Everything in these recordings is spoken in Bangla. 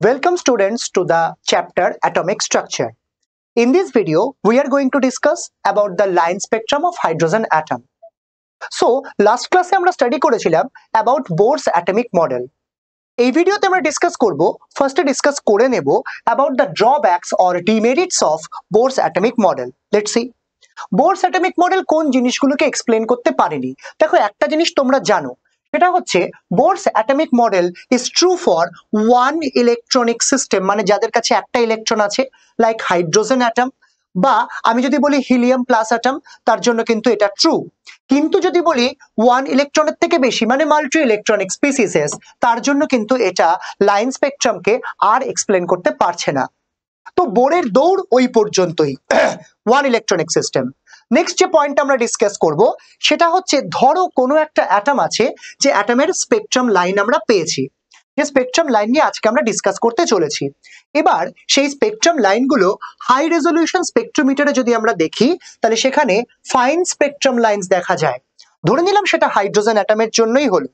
Welcome students to the chapter Atomic Structure. In this video, we are going to discuss about the line spectrum of hydrogen atom. So, last class আমরা স্টাডি করেছিলাম about Bohr's atomic model. এই ভিডিওতে আমরা ডিসকাস করব, ফার্স্টে ডিসকাস করে নেব about the drawbacks or demerits of Bohr's atomic model. Let's see. Bohr's atomic model কোন জিনিসগুলোকে এক্সপ্লেন করতে পারেনি। দেখো একটা জিনিস তোমরা জানো, সেটা হচ্ছে Bohr's atomic model is true for one electronic system, মানে যাদের কাছে একটা ইলেকট্রন আছে, লাইক হাইড্রোজেন অ্যাটম, বা আমি যদি বলি হিলিয়াম প্লাস অ্যাটম, তার জন্য কিন্তু এটা ট্রু। কিন্তু যদি বলি ওয়ান ইলেকট্রনের থেকে বেশি, মানে মাল্টি ইলেকট্রনিক স্পিসিসেস, তার জন্য কিন্তু এটা লাইন স্পেকট্রামকে আর এক্সপ্লেন করতে পারছে না। তো বোরের দৌড় ওই পর্যন্তই, ওয়ান ইলেকট্রনিক সিস্টেম। নেক্সট যে পয়েন্ট আমরা ডিসকাস করব সেটা হচ্ছে, ধরো কোনো একটা অ্যাটম আছে, যে অ্যাটমের স্পেকট্রাম লাইন আমরা পেয়েছি, যে স্পেকট্রাম লাইন নিয়ে আজকে আমরা ডিসকাস করতে চলেছি। এবার সেই স্পেকট্রাম লাইনগুলো হাই রেজলিউশন স্পেকট্রোমিটারে যদি আমরা দেখি, তাহলে সেখানে ফাইন স্পেকট্রাম লাইন্স দেখা যায়। ধরে নিলাম সেটা হাইড্রোজেন অ্যাটমের জন্যই হলো।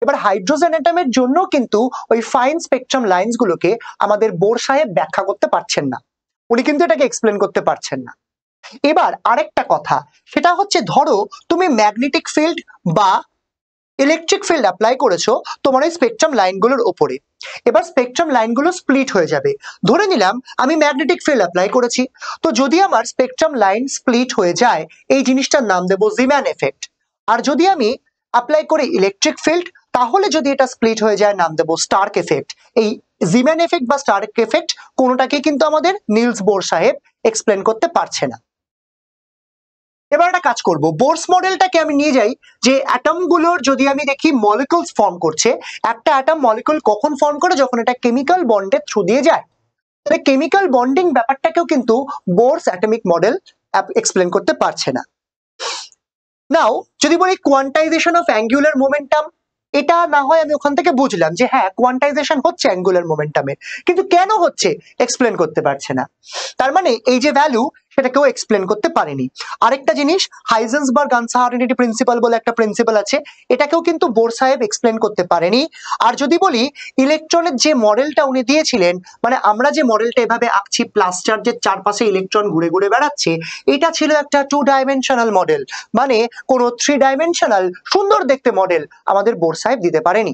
এবার হাইড্রোজেন অ্যাটমের জন্য কিন্তু ওই ফাইন স্পেকট্রাম লাইন্স গুলোকে আমাদের বোর সাহেব ব্যাখ্যা করতে পারছেন না, উনি কিন্তু এটাকে এক্সপ্লেন করতে পারছেন না। এবার আরেকটা কথা, সেটা হচ্ছে ধরো তুমি ম্যাগনেটিক ফিল্ড বা ইলেকট্রিক ফিল্ড অ্যাপ্লাই করেছো তোমার ওই স্পেকট্রাম লাইনগুলোর ওপরে। এবার স্পেকট্রাম লাইনগুলো স্প্লিট হয়ে যাবে। ধরে নিলাম আমি ম্যাগনেটিক ফিল্ড অ্যাপ্লাই করেছি, তো যদি আমার স্পেকট্রাম লাইন স্প্লিট হয়ে যায়, এই জিনিসটার নাম দেবো জিম্যান এফেক্ট। আর যদি আমি অ্যাপ্লাই করি ইলেকট্রিক ফিল্ড, তাহলে যদি এটা স্প্লিট হয়ে যায়, নাম দেবো স্টার্ক এফেক্ট। এই জিম্যান এফেক্ট বা স্টার্ক এফেক্ট কোনোটাকে কিন্তু আমাদের নিলস বোর সাহেব এক্সপ্লেন করতে পারছে না। এবার একটা কাজ করব, বোরস মডেলটাকে আমি নিয়ে যাই, যে অ্যাটম গুলোর যদি আমি দেখি মলিকুলস ফর্ম করছে। একটা অ্যাটম মলিকুল কখন ফর্ম করে? যখন এটা কেমিক্যাল বন্ডের থ্রু দিয়ে যায়। তাহলে কেমিক্যাল বন্ডিং ব্যাপারটাকেও কিন্তু বোরস অ্যাটমিক মডেল এক্সপ্লেন করতে পারছে না। নাও যদি বলি কোয়ান্টাইজেশন অফ অ্যাঙ্গুলার মোমেন্টাম, এটা না হয় আমি ওখান থেকে বুঝলাম যে হ্যাঁ কোয়ান্টাইজেশন হচ্ছে অ্যাঙ্গুলার মোমেন্টামের, কিন্তু কেন হচ্ছে এক্সপ্লেন করতে পারছে না। তার মানে এই যে ভ্যালু, সেটা কেউ এক্সপ্লেন করতে পারেনি। আরেকটা জিনিস, হাইজেন্সবার্গ আনসার্টেনিটি প্রিন্সিপাল বলে একটা প্রিন্সিপাল আছে, এটাকেও কিন্তু বোর সাহেব এক্সপ্লেন করতে পারেনি। আর যদি বলি ইলেকট্রনের যে মডেলটা উনি দিয়েছিলেন, মানে আমরা যে মডেলটা এভাবে আঁকছি, প্লাস চার্জের চারপাশে ইলেকট্রন ঘুরে ঘুরে বেড়াচ্ছে, এটা ছিল একটা 2 ডাইমেনশনাল মডেল, মানে কোনো 3 ডাইমেনশনাল সুন্দর দেখতে মডেল আমাদের বোর সাহেব দিতে পারেনি।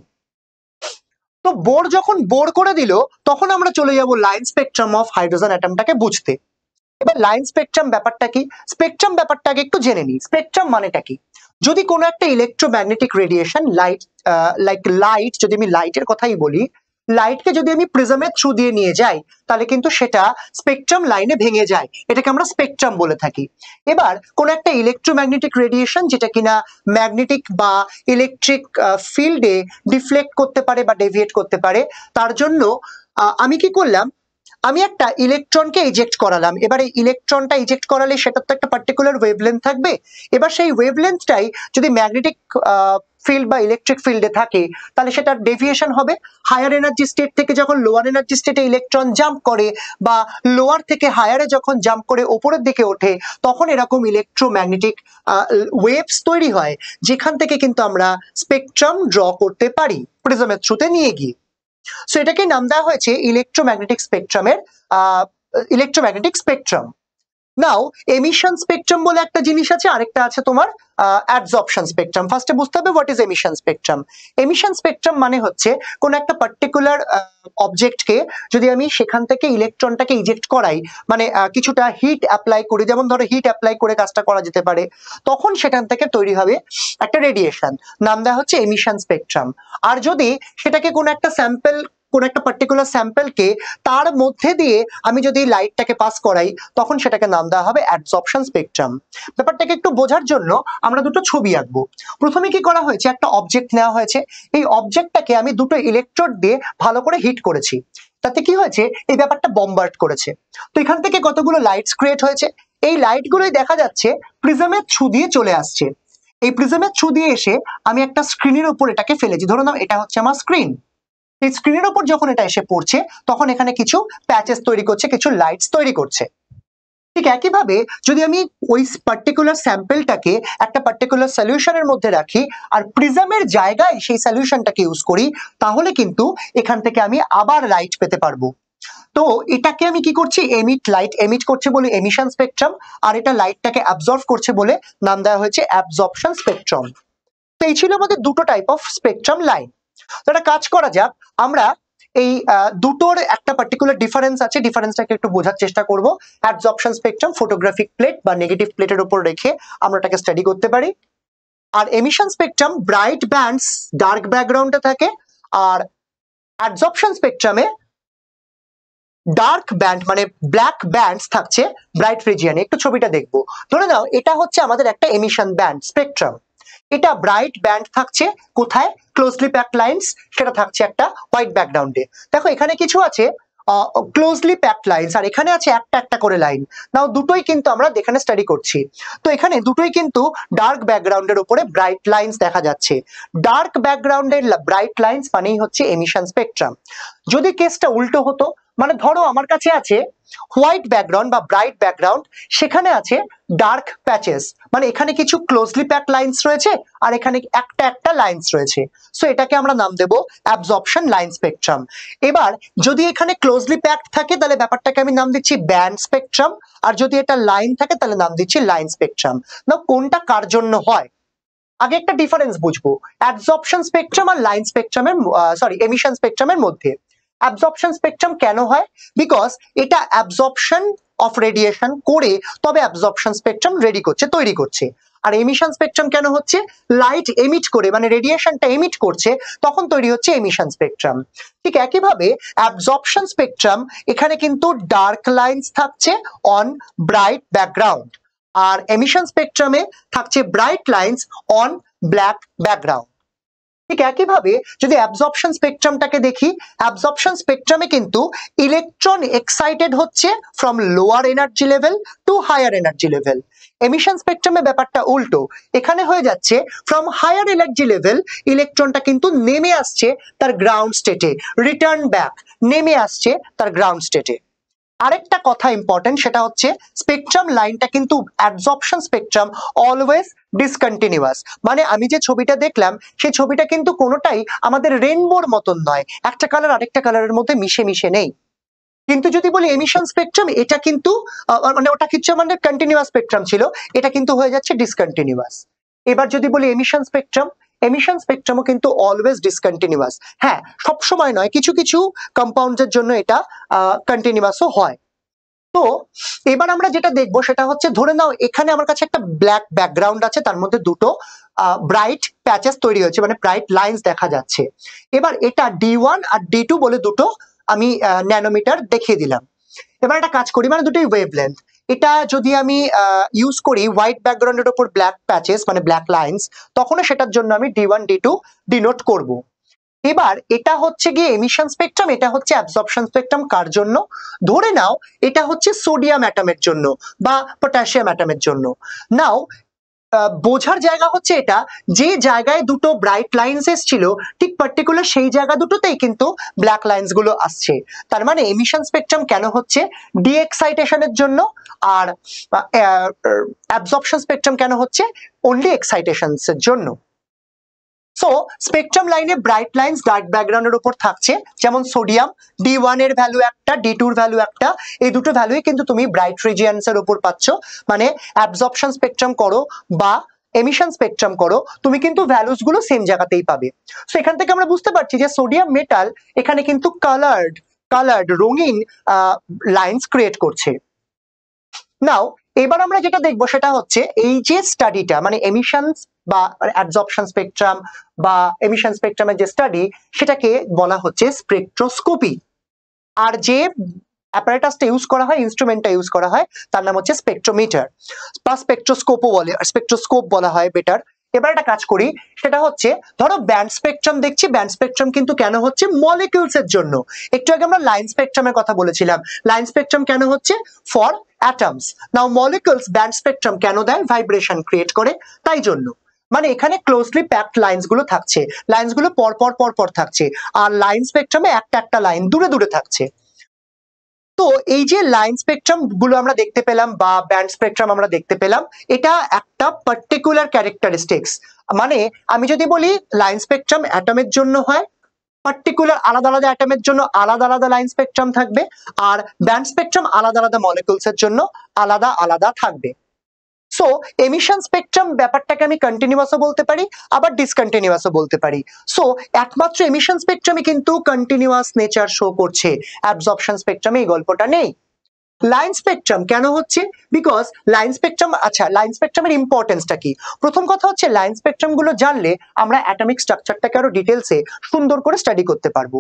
তো বোর যখন বোর করে দিল, তখন আমরা চলে যাব লাইন স্পেকট্রাম অফ হাইড্রোজেন অ্যাটমটাকে বুঝতে। এবার লাইন স্পেকট্রাম ব্যাপারটা কি, স্পেকট্রাম ব্যাপারটাকে একটু জেনে নিই। স্পেকট্রাম মানেটা কি? যদি কোনো একটা ইলেকট্রোম্যাগনেটিক রেডিয়েশন, লাইক লাইট, যদি আমি লাইটের কথাই বলি, লাইটকে যদি আমি প্রিজমের থ্রু দিয়ে নিয়ে যাই, তাহলে কিন্তু সেটা স্পেকট্রাম লাইনে ভেঙে যায়, এটাকে আমরা স্পেকট্রাম বলে থাকি। এবার কোন একটা ইলেকট্রোম্যাগনেটিক রেডিয়েশন, যেটা কিনা ম্যাগনেটিক বা ইলেকট্রিক ফিল্ডে ডিফ্লেক্ট করতে পারে বা ডেভিয়েট করতে পারে, তার জন্য আমি কি করলাম, আমি একটা ইলেকট্রনকে ইজেক্ট করালাম। এবারে ইলেকট্রনটা ইজেক্ট করালে সেটার তো একটা পার্টিকুলার ওয়েভলেন্থ থাকবে। এবার সেই ওয়েভলেন্থটাই যদি ম্যাগনেটিক ফিল্ড বা ইলেকট্রিক ফিল্ডে থাকে, তাহলে সেটার ডেভিয়েশন হবে। হায়ার এনার্জি স্টেট থেকে যখন লোয়ার এনার্জি স্টেটে ইলেকট্রন জাম্প করে, বা লোয়ার থেকে হায়ারে যখন জাম্প করে ওপরের দিকে ওঠে, তখন এরকম ইলেকট্রোম্যাগনেটিক ওয়েভস তৈরি হয়, যেখান থেকে কিন্তু আমরা স্পেকট্রাম ড্র করতে পারি প্রিজমের থ্রুতে নিয়ে গিয়ে। সো এটাকে নাম দেওয়া হয়েছে ইলেকট্রোম্যাগনেটিক স্পেকট্রামের ইলেকট্রোম্যাগনেটিক স্পেকট্রাম। নাও এমিশন স্পেকট্রাম বলে একটা জিনিস আছে, আরেকটা আছে তোমার অ্যাবজর্পশন স্পেকট্রাম। ফার্স্টে বুঝতে হবে what is emission spectrum. Emission spectrum মানে হচ্ছে কোন একটা পার্টিকুলার অবজেক্টকে যদি আমি সেখান থেকে ইলেকট্রনটাকে ইজেক্ট করাই, মানে কিছুটা হিট অ্যাপ্লাই করি, যেমন ধরো হিট অ্যাপ্লাই করে কাজটা করা যেতে পারে, তখন সেখান থেকে তৈরি হবে একটা রেডিয়েশন, নাম দেওয়া হচ্ছে এমিশন স্পেকট্রাম। আর যদি সেটাকে কোনো একটা স্যাম্পল, কোন একটা পার্টিকুলার স্যাম্পলকে তার মধ্যে দিয়ে আমি যদি লাইটটাকে পাস করাই, তখন সেটাকে নাম দেওয়া হবে অ্যাবজর্পশন স্পেকট্রাম। ব্যাপারটাকে একটু বোঝার জন্য আমরা দুটো ছবি আঁকবো। প্রথমে কি করা হয়েছে, একটা অবজেক্ট নেওয়া হয়েছে, এই অবজেক্টটাকে আমি দুটো ইলেকট্রোড দিয়ে ভালো করে হিট করেছি। তাতে কি হয়েছে, এই ব্যাপারটা বম্বার্ড করেছে। তো এখান থেকে কতগুলো লাইটস ক্রিয়েট হয়েছে, এই লাইটগুলোই দেখা যাচ্ছে প্রিজমের থ্রু দিয়ে চলে আসছে। এই প্রিজমের থ্রু দিয়ে এসে আমি একটা স্ক্রিনের উপর এটাকে ফেলেছি, ধরো নাও এটা হচ্ছে আমার স্ক্রিন। এই স্ক্রিনের উপর যখন এটা এসে পড়ছে, তখন এখানে কিছু প্যাচেস তৈরি করছে, কিছু লাইটস তৈরি করছে। ঠিক একইভাবে যদি আমি ওই পার্টিকুলার স্যাম্পলটাকে একটা পার্টিকুলার সলিউশনের মধ্যে রাখি আর প্রিজমের জায়গায় সেই সলিউশনটাকে ইউজ করি, তাহলে কিন্তু এখান থেকে আমি আবার লাইট পেতে পারবো। তো এটাকে আমি কি করছি, লাইট এমিট করছে বলে এমিশন স্পেকট্রাম, আর এটা লাইটটাকে অ্যাবজর্ব করছে বলে নাম দেওয়া হয়েছে অ্যাবজর্পশন স্পেকট্রাম। তো এই ছিল আমাদের দুটো টাইপ অফ স্পেকট্রাম লাইন। তো একটা কাজ করা যাক, আমরা এই দুটোর একটা পার্টিকুলার ডিফারেন্স আছে, ডিফারেন্সটাকে একটু বোঝার চেষ্টা করব। অ্যাবজর্পশন স্পেকট্রাম ফটোগ্রাফিক প্লেট বা নেগেটিভ প্লেটের উপর রেখে আমরা এটাকে স্টাডি করতে পারি, আর emission spectrum bright bands dark ব্যাকগ্রাউন্ডে থাকে, আর অ্যাবজর্পশন স্পেকট্রামে ডার্ক ব্যান্ড মানে ব্ল্যাক ব্যান্ডস থাকছে ব্রাইট রিজিয়নে। একটু ছবিটা দেখবো, ধরে নাও এটা হচ্ছে আমাদের একটা এমিশন ব্যান্ড স্পেকট্রাম, এটা ব্রাইট ব্যান্ড থাকছে কোথায়, ক্লোজলি প্যাকড লাইন্স, সেটা থাকছে একটা হোয়াইট ব্যাকগ্রাউন্ডে। দেখো এখানে কিছু আছে ক্লোজলি প্যাকড লাইন্স, আর এখানে আছে একটা একটা করে লাইন। নাও দুটোই কিন্তু আমরা এখানে স্টাডি করছি, তো এখানে দুটোই কিন্তু ডার্ক ব্যাকগ্রাউন্ডের উপরে ব্রাইট লাইন্স দেখা যাচ্ছে। ডার্ক ব্যাকগ্রাউন্ডের ব্রাইট লাইন্স মানেই হচ্ছে এমিশন স্পেকট্রাম। যদি কেসটা উল্টো হতো, মানে ধরো আমার কাছে আছে হোয়াইট ব্যাকগ্রাউন্ড বা ব্রাইট ব্যাকগ্রাউন্ড, সেখানে আছে ডার্ক প্যাচেস, মানে এখানে কিছু ক্লোজলি প্যাকড লাইন্স রয়েছে আর এখানে একটা একটা লাইন্স রয়েছে, সো এটাকে আমরা নাম দেব অ্যাবজর্পশন লাইন স্পেকট্রাম। এবার যদি এখানে ক্লোজলি প্যাকড থাকে তাহলে ব্যাপারটাকে আমি নাম দিচ্ছি ব্যান্ড স্পেকট্রাম, আর যদি এটা লাইন থাকে তাহলে নাম দিচ্ছি লাইন স্পেকট্রাম। না কোনটা কার জন্য হয়, আগে একটা ডিফারেন্স বুঝবো অ্যাবজর্পশন স্পেকট্রাম আর লাইন স্পেকট্রামের এমিশন স্পেকট্রামের মধ্যে। অ্যাবজর্পশন স্পেকট্রাম কেন হয়, বিকজ এটা অ্যাবজর্পশন অফ রেডিয়েশন করে তবে অ্যাবজর্পশন স্পেকট্রাম তৈরি করছে। আর এমিশন স্পেকট্রাম কেন হচ্ছে, লাইট এমিট করে মানে রেডিয়েশনটা এমিট করছে তখন তৈরি হচ্ছে এমিশন স্পেকট্রাম। ঠিক একইভাবে অ্যাবজর্পশন স্পেকট্রাম এখানে কিন্তু ডার্ক লাইন্স থাকছে অন ব্রাইট ব্যাকগ্রাউন্ড, আর এমিশন স্পেকট্রামে থাকছে bright lines on black background. ঠিক একইভাবে যদি অ্যাবজর্পশন স্পেকট্রামটাকে দেখি, অ্যাবজর্পশন স্পেকট্রামে কিন্তু ইলেকট্রন এক্সাইটেড হচ্ছে from lower energy level to higher energy level. Emission স্পেকট্রামে ব্যাপারটা উল্টো, এখানে হয়ে যাচ্ছে ফ্রম হায়ার এনার্জি লেভেল ইলেকট্রনটা কিন্তু নেমে আসছে তার গ্রাউন্ড স্টেটে, রিটার্ন ব্যাক, নেমে আসছে তার গ্রাউন্ড স্টেটে। আরেকটা কথা ইম্পর্টেন্ট, সেটা হচ্ছে স্পেকট্রাম লাইনটা কিন্তু অ্যাবজর্পশন স্পেকট্রাম অলওয়েজ ডিসকন্টিনিউয়াস, মানে আমি যে ছবিটা দেখলাম সেই ছবিটা কিন্তু কোনোটাই আমাদের রেইনবোর মতন নয়, একটা কালার আরেকটা কালারের মধ্যে মিশে মিশে নেই। কিন্তু যদি বলি এমিশন স্পেকট্রাম, এটা কিন্তু মানে ওটা কিছু আমাদের কন্টিনিউয়াস স্পেকট্রাম ছিল, এটা কিন্তু হয়ে যাচ্ছে ডিসকন্টিনিউয়াস। এবার যদি বলি এমিশন স্পেকট্রামও কিন্তু অলওয়েজ ডিসকন্টিনিউয়াস। হ্যাঁ, সব সময় নয়, কিছু কিছু কম্পাউন্ডের জন্য এটা কন্টিনিউয়াসও হয়। তো এবার আমরা যেটা দেখবো সেটা হচ্ছে, ধরে নাও এখানে আমার কাছে একটা ব্ল্যাক ব্যাকগ্রাউন্ড আছে, তার মধ্যে দুটো ব্রাইট প্যাচেস তৈরি হয়েছে মানে ব্রাইট লাইন্স দেখা যাচ্ছে। এবার এটা D1 আর D2 বলে দুটো আমি ন্যানোমিটার দেখিয়ে দিলাম। এবার একটা কাজ করি, মানে দুটোই ওয়েভলেন্থ, এটা যদি আমি ইউজ করি হোয়াইট ব্যাকগ্রাউন্ডের উপর ব্ল্যাক প্যাচেস মানে ব্ল্যাক লাইন্স, তখনও সেটার জন্য আমি D1 D2 ডিনোট করব। এবার এটা হচ্ছে গিয়ে এমিশন স্পেকট্রাম, এটা হচ্ছে অ্যাবজর্পশন স্পেকট্রাম কার জন্য, ধরে নাও এটা হচ্ছে সোডিয়াম অ্যাটমের জন্য বা পটাশিয়াম অ্যাটমের জন্য। নাও বোঝার জায়গা হচ্ছে এটা, যে জায়গায় দুটো ব্রাইট লাইন্স এসেছিল ঠিক পার্টিকুলার সেই জায়গা দুটোতেই কিন্তু ব্ল্যাক লাইন্স গুলো আসছে। তার মানে এমিশন স্পেকট্রাম কেন হচ্ছে, ডি এক্সাইটেশনের জন্য, আর অ্যাবজর্পশন স্পেকট্রাম কেন হচ্ছে, অনলি এক্সাইটেশনস এর জন্য। সো স্পেকট্রাম লাইনে ব্রাইট লাইন্স ডার্ক ব্যাকগ্রাউন্ডের উপর থাকছে, যেমন সোডিয়াম D1 এর ভ্যালু একটা, D2 এর ভ্যালু একটা, এই দুটো ভ্যালুই কিন্তু তুমি ব্রাইট রিজিয়নস এর উপর পাচ্ছ। মানে অ্যাবজর্পশন স্পেকট্রাম করো বা এমিশন স্পেকট্রাম করো, তুমি কিন্তু ভ্যালুস গুলো সেম জায়গাতেই পাবে। সো এখান থেকে আমরা বুঝতে পারছি যে সোডিয়াম মেটাল এখানে কিন্তু কালার্ড রঙিন লাইন্স ক্রিয়েট করছে। নাও এবার আমরা যেটা দেখবো সেটা হচ্ছে এই যে স্টাডিটা মানে এমিশনস বা অ্যাবজর্পশন স্পেকট্রাম বা এমিশন স্পেকট্রামের যে স্টাডি, সেটাকে বলা হচ্ছে স্পেকট্রোস্কোপি। আর যে অ্যাপারেটাসটা ইউজ করা হয়, ইনস্ট্রুমেন্টটা ইউজ করা হয়, তার নাম হচ্ছে স্পেকট্রোমিটার বা স্পেকট্রোস্কোপ বলা হয় বেটার। এবার একটা কাজ করি, সেটা হচ্ছে ধরো ব্যান্ড স্পেকট্রাম দেখছি, ব্যান্ড স্পেকট্রাম কিন্তু কেন হচ্ছে, মলিকিউলস এর জন্য। একটু আগে আমরা লাইন স্পেকট্রামের কথা বলেছিলাম, লাইন স্পেকট্রাম কেন হচ্ছে, for atoms. Now molecules band spectrum কেন দেয়, ভাইব্রেশন ক্রিয়েট করে, তাই জন্য। মানে এখানে ক্লোজলি প্যাকড লাইন্স গুলো থাকছে, লাইন্স গুলো পর পর থাকছে, আর লাইন স্পেকট্রামে একটা একটা লাইন দূরে দূরে থাকছে। তো এই যে লাইন স্পেকট্রাম গুলো আমরা দেখতে পেলাম বা ব্যান্ড স্পেকট্রাম আমরা দেখতে পেলাম, এটা একটা পার্টিকুলার ক্যারেক্টারিস্টিক্স। মানে আমি যদি বলি লাইন স্পেকট্রাম অ্যাটমের জন্য হয়, পার্টিকুলার আলাদা আলাদা অ্যাটমের জন্য আলাদা আলাদা লাইন স্পেকট্রাম থাকবে, আর ব্যান্ড স্পেকট্রাম আলাদা আলাদা মলিকুলস এর জন্য আলাদা আলাদা থাকবে। সো এমিশন স্পেকট্রাম ব্যাপারটাকে আমি কন্টিনিউয়াসও বলতে পারি, আবার ডিসকন্টিনিউয়াসও বলতে পারি। সো একমাত্র এমিশন স্পেকট্রামই কিন্তু কন্টিনিউয়াস নেচার শো করছে, অ্যাবজর্পশন স্পেকট্রামে এই গল্পটা নেই। লাইন স্পেকট্রাম কেন হচ্ছে? বিকজ লাইন স্পেকট্রাম, আচ্ছা লাইন স্পেকট্রামের ইম্পর্টেন্সটা কি? প্রথম কথা হচ্ছে লাইন স্পেকট্রাম গুলো জানলে আমরা অ্যাটমিক স্ট্রাকচারটাকে আরো ডিটেলসে সুন্দর করে স্টাডি করতে পারবো।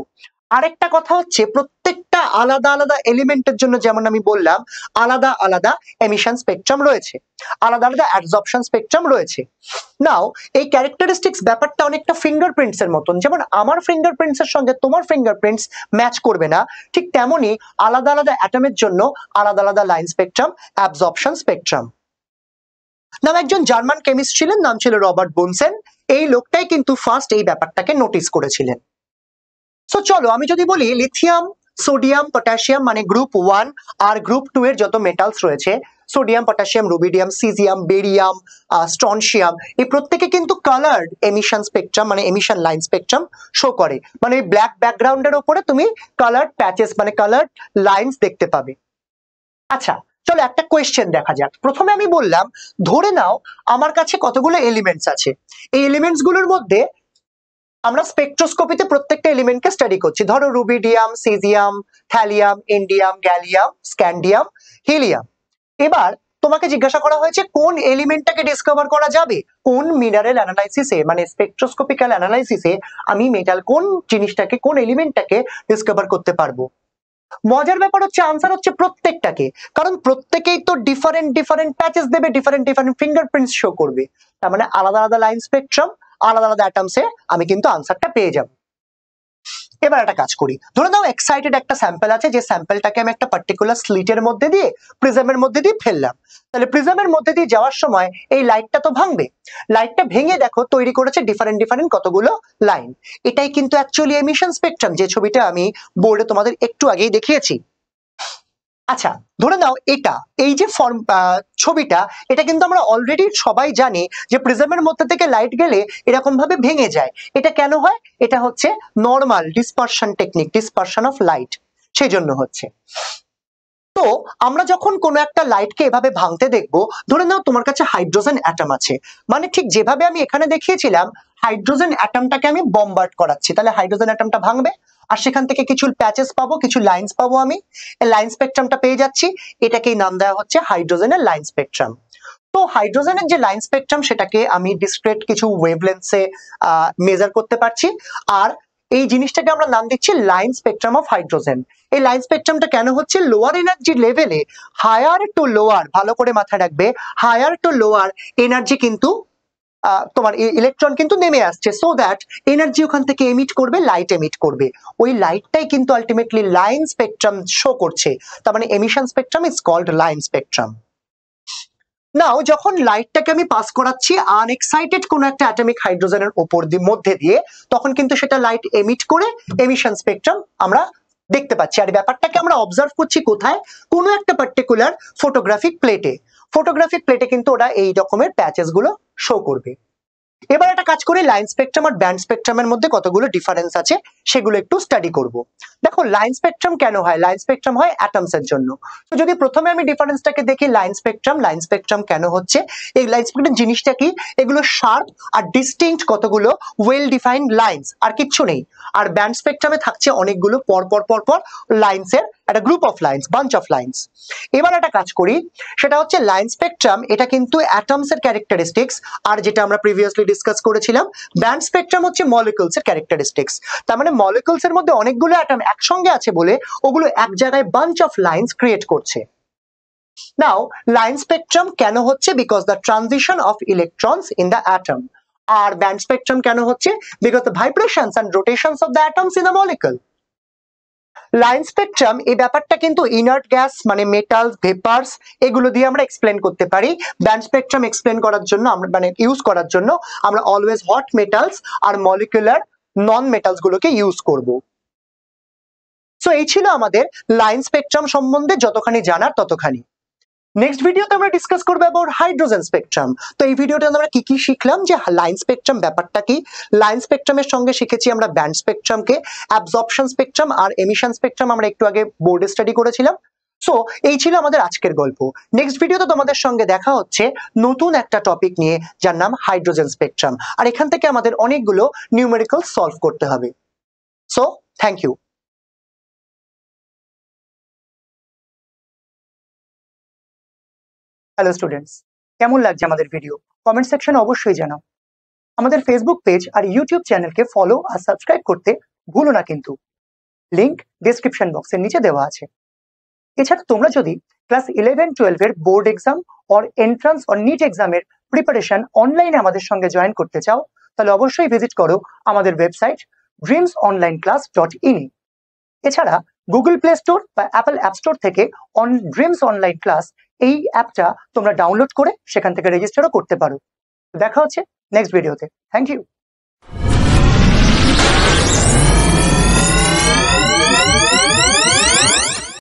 আরেকটা কথা হচ্ছে প্রত্যেকটা আলাদা আলাদা এলিমেন্টের জন্য, যেমন আমি বললাম, আলাদা আলাদা এমিশন স্পেকট্রাম রয়েছে, আলাদা আলাদা অ্যাবজর্পশন স্পেকট্রাম রয়েছে। নাও এই ক্যারেক্টারিস্টিক্স ব্যাপারটা অনেকটা ফিঙ্গারপ্রিন্টস এর মতন, যেমন আমার ফিঙ্গারপ্রিন্টস এর সঙ্গে তোমার ফিঙ্গারপ্রিন্টস ম্যাচ করবে না, ঠিক তেমনি আলাদা আলাদা অ্যাটমের জন্য আলাদা আলাদা লাইন স্পেকট্রাম, অ্যাবজর্পশন স্পেকট্রাম। নাম একজন জার্মান কেমিস্ট ছিলেন, নাম ছিল রবার্ট বুনসেন। এই লোকটাই কিন্তু ফার্স্ট এই ব্যাপারটাকে নোটিস করেছিলেন। সো চলো আমি যদি বলি লিথিয়াম, সোডিয়াম, পটাশিয়াম মানে গ্রুপ 1 আর গ্রুপ 2 এর যত মেটালস রয়েছে, sodium, potassium, rubidium, caesium, barium, strontium, এই প্রত্যেকে কিন্তু কালার্ড এমিশন স্পেকট্রাম মানে এমিশন লাইন স্পেকট্রাম শো করে। মানে ব্ল্যাক ব্যাকগ্রাউন্ডের উপরে তুমি কালার্ড প্যাচেস মানে কালার্ড লাইনস দেখতে পাবে। আচ্ছা চলো একটা কোয়েশ্চেন দেখা যাক। প্রথমে আমি বললাম ধরে নাও আমার কাছে কতগুলো এলিমেন্টস আছে, এই এলিমেন্টস গুলোর মধ্যে আমরা স্পেকট্রোস্কোপিতে প্রত্যেকটা এলিমেন্টকে স্টাডি করছি। ধরো rubidium, caesium, thallium, indium, gallium, scandium, helium. এবার তোমাকে জিজ্ঞাসা করা হয়েছে কোন এলিমেন্টটাকে ডিসকভার করা যাবে, কোন মিনারেল অ্যানালাইসিসে মানে স্পেকট্রোস্কোপিক্যাল অ্যানালাইসিসে আমি মেটাল কোন জিনিসটাকে কোন এলিমেন্টটাকে ডিসকভার করতে পারবো। মজার ব্যাপার হচ্ছে আনসার হচ্ছে প্রত্যেকটাকে, কারণ প্রত্যেকেই তো ডিফারেন্ট ডিফারেন্ট প্যাচেস দেবে, ডিফারেন্ট ডিফারেন্ট ফিঙ্গারপ্রিন্টস শো করবে। তার মানে আলাদা আলাদা লাইন স্পেকট্রাম, আলাদা আলাদা অ্যাটমসে আমি কিন্তু আনসারটা পেয়ে যাব। এবার একটা কাজ করি, ধরে নাও এক্সাইটেড একটা স্যাম্পল আছে, যে স্যাম্পলটাকে আমি একটা পার্টিকুলার স্লিটের মধ্যে দিয়ে প্রিজমের মধ্যে দিয়ে ফেললাম। তাহলে প্রিজমের মধ্যে দিয়ে যাওয়ার সময় এই লাইটটা তো ভাঙবে, লাইটটা ভেঙে দেখো তৈরি করেছে ডিফারেন্ট ডিফারেন্ট কতগুলো লাইন। এটাই কিন্তু অ্যাকচুয়ালি এমিশন স্পেকট্রাম, যে ছবিটা আমি বোর্ডে তোমাদের একটু আগেই দেখিয়েছি। আচ্ছা ধরে নাও এটা এই যে ফর্ম ছবিটা, এটা কিন্তু আমরা অলরেডি সবাই জানি যে প্রিজমের মধ্যে থেকে লাইট গেলে এরকম ভাবে ভেঙে যায়। এটা কেন হয়? এটা হচ্ছে normal dispersion technique, dispersion of light, সেই জন্য হচ্ছে। তো আমরা যখন কোনো একটা লাইটকে এভাবে ভাঙতে দেখবো, ধরে নাও তোমার কাছে হাইড্রোজেন অ্যাটম আছে, মানে ঠিক যেভাবে আমি এখানে দেখিয়েছিলাম হাইড্রোজেন অ্যাটমটাকে আমি বম্বার্ড করাচ্ছি, তাহলে হাইড্রোজেন অ্যাটমটা ভাঙবে আর সেখান থেকে কিছু প্যাচেস পাবো, কিছু লাইন্স পাবো, আমি এই লাইন স্পেকট্রামটা পেয়ে যাচ্ছি। এটাকেই নাম দেওয়া হচ্ছে হাইড্রোজেনের লাইন স্পেকট্রাম। তো হাইড্রোজেনের যে লাইন স্পেকট্রাম সেটাকে আমি ডিসক্রিট কিছু ওয়েভলেন্থসে মেজার করতে পারছি, আর এই জিনিসটাকে আমরা নাম দিচ্ছি লাইন স্পেকট্রাম অফ হাইড্রোজেন। এই লাইন স্পেকট্রামটা কেন হচ্ছে? লোয়ার এনার্জি লেভেলে হায়ার টু লোয়ার, ভালো করে মাথায় রাখবে, হায়ার টু লোয়ার এনার্জি কিন্তু তোমার ইলেকট্রন কিন্তু নেমে আসছে, সো দ্যাট এনার্জি ওখান থেকে এমিট করবে, লাইট এমিট করবে, ওই লাইটটাই কিন্তু আলটিমেটলি লাইন স্পেকট্রাম শো করছে। তার মানে emission spectrum is called line spectrum. Now যখন লাইটটাকে আমি পাস করাচ্ছি আনএক্সাইটেড কোনো একটা অ্যাটমিক হাইড্রোজেনের উপর মধ্যে দিয়ে, তখন কিন্তু সেটা লাইট এমিট করে এমিশন স্পেকট্রাম আমরা দেখতে পাচ্ছি। আর ব্যাপারটাকে আমরা অবজার্ভ করছি কোথায়? কোনো একটা পার্টিকুলার ফটোগ্রাফিক প্লেটে। ফটোগ্রাফিক প্লেটে কিন্তু ওরা এই রকমের প্যাচেস গুলো শো করবে। এবার একটা কাজ করি, লাইন স্পেকট্রাম আর ব্যান্ড স্পেকট্রামের মধ্যে কতগুলো ডিফারেন্স আছে সেগুলো একটু স্টাডি করব। দেখো লাইন স্পেকট্রাম কেন হয়? লাইন স্পেকট্রাম হয় অ্যাটমস এর জন্য। তো যদি প্রথমে আমি ডিফারেন্সটাকে দেখি, লাইন স্পেকট্রাম কেন হচ্ছে, এই লাইন স্পেকট্রাম জিনিসটা কি? এগুলো শার্প আর ডিস্টিংক্ট কতগুলো ওয়েল ডিফাইন্ড লাইন্স, আর কিচ্ছু নেই। আর ব্যান্ড স্পেকট্রামে থাকছে অনেকগুলো পর লাইন্সের একটা group of lines, bunch of lines. এবার একটা কাজ করি, সেটা হচ্ছে লাইন স্পেকট্রাম এটা কিন্তু অ্যাটমস এর ক্যারেক্টারিস্টিক্স, আর যেটা আমরা প্রিভিয়াসলি ডিসকাস করেছিলাম ব্যান্ড স্পেকট্রাম হচ্ছে মলিকুলস এর ক্যারেক্টারিস্টিক্স। তার মানে মলিকুলস এর মধ্যে অনেকগুলো অ্যাটম একসঙ্গে আছে বলে ওগুলো এক জায়গায় বাঞ্চ অফ লাইন্স ক্রিয়েট করছে। নাও লাইন স্পেকট্রাম কেন হচ্ছে? Because the transition of electrons in the atom. আর ব্যান্ড স্পেকট্রাম কেন হচ্ছে? Because the vibrations and rotations of the atoms in the molecule. Line spectrum এই ব্যাপারটা কিন্তু ইনার্ট গ্যাস মানে মেটালস, ভেপারস, এগুলো দিয়ে আমরা এক্সপ্লেন করতে পারি। ব্যান্ড স্পেকট্রাম এক্সপ্লেন করার জন্য আমরা মানে ইউজ করার জন্য আমরা অলওয়েজ হট মেটালস আর মলিকুলার নন মেটালস গুলোকে ইউজ করব। সো এই ছিল আমাদের লাইন স্পেকট্রাম সম্বন্ধে যতখানি জানার ততখানি। নেক্সট ভিডিওতে আমরা ডিসকাস করবো অ্যাবাউট হাইড্রোজেন স্পেকট্রাম। তো এই ভিডিওতে আমরা কি কি শিখলাম, যে লাইন স্পেকট্রাম ব্যাপারটা কি, লাইন স্পেকট্রামের সঙ্গে শিখেছি আমরা ব্যান্ড স্পেকট্রামকে, অ্যাবজর্পশন স্পেকট্রাম আর এমিশন স্পেকট্রাম আমরা একটু আগে বোর্ডে স্টাডি করেছিলাম। সো এই ছিল আমাদের আজকের গল্প। নেক্সট ভিডিওতে তোমাদের সঙ্গে দেখা হচ্ছে নতুন একটা টপিক নিয়ে, যার নাম হাইড্রোজেন স্পেকট্রাম, আর এখান থেকে আমাদের অনেকগুলো নিউমেরিক্যাল সলভ করতে হবে। So thank you. Hello students, কেমন লাগছে আমাদের ভিডিও? কমেন্ট সেকশনে অবশ্যই জানাও। আমাদের ফেসবুক পেজ আর ইউটিউব চ্যানেলকে ফলো আর সাবস্ক্রাইব করতে ভুলো না কিন্তু, লিংক ডেসক্রিপশন বক্সের নিচে দেওয়া আছে। এছাড়া তোমরা যদি ক্লাস 11-12 এর board exam or entrance or NEET এক্সামের প্রিপারেশন অনলাইনে আমাদের সঙ্গে জয়েন করতে চাও, তাহলে অবশ্যই ভিজিট করো আমাদের ওয়েবসাইট dreamsonlineclass.in। এছাড়া গুগল প্লে স্টোর বা অ্যাপল অ্যাপ স্টোর থেকে ড্রিমস অনলাইন ক্লাস এই অ্যাপটা তোমরা ডাউনলোড করে সেখান থেকে রেজিস্টারও করতে পারো। দেখা হচ্ছে নেক্সট ভিডিওতে। Thank you.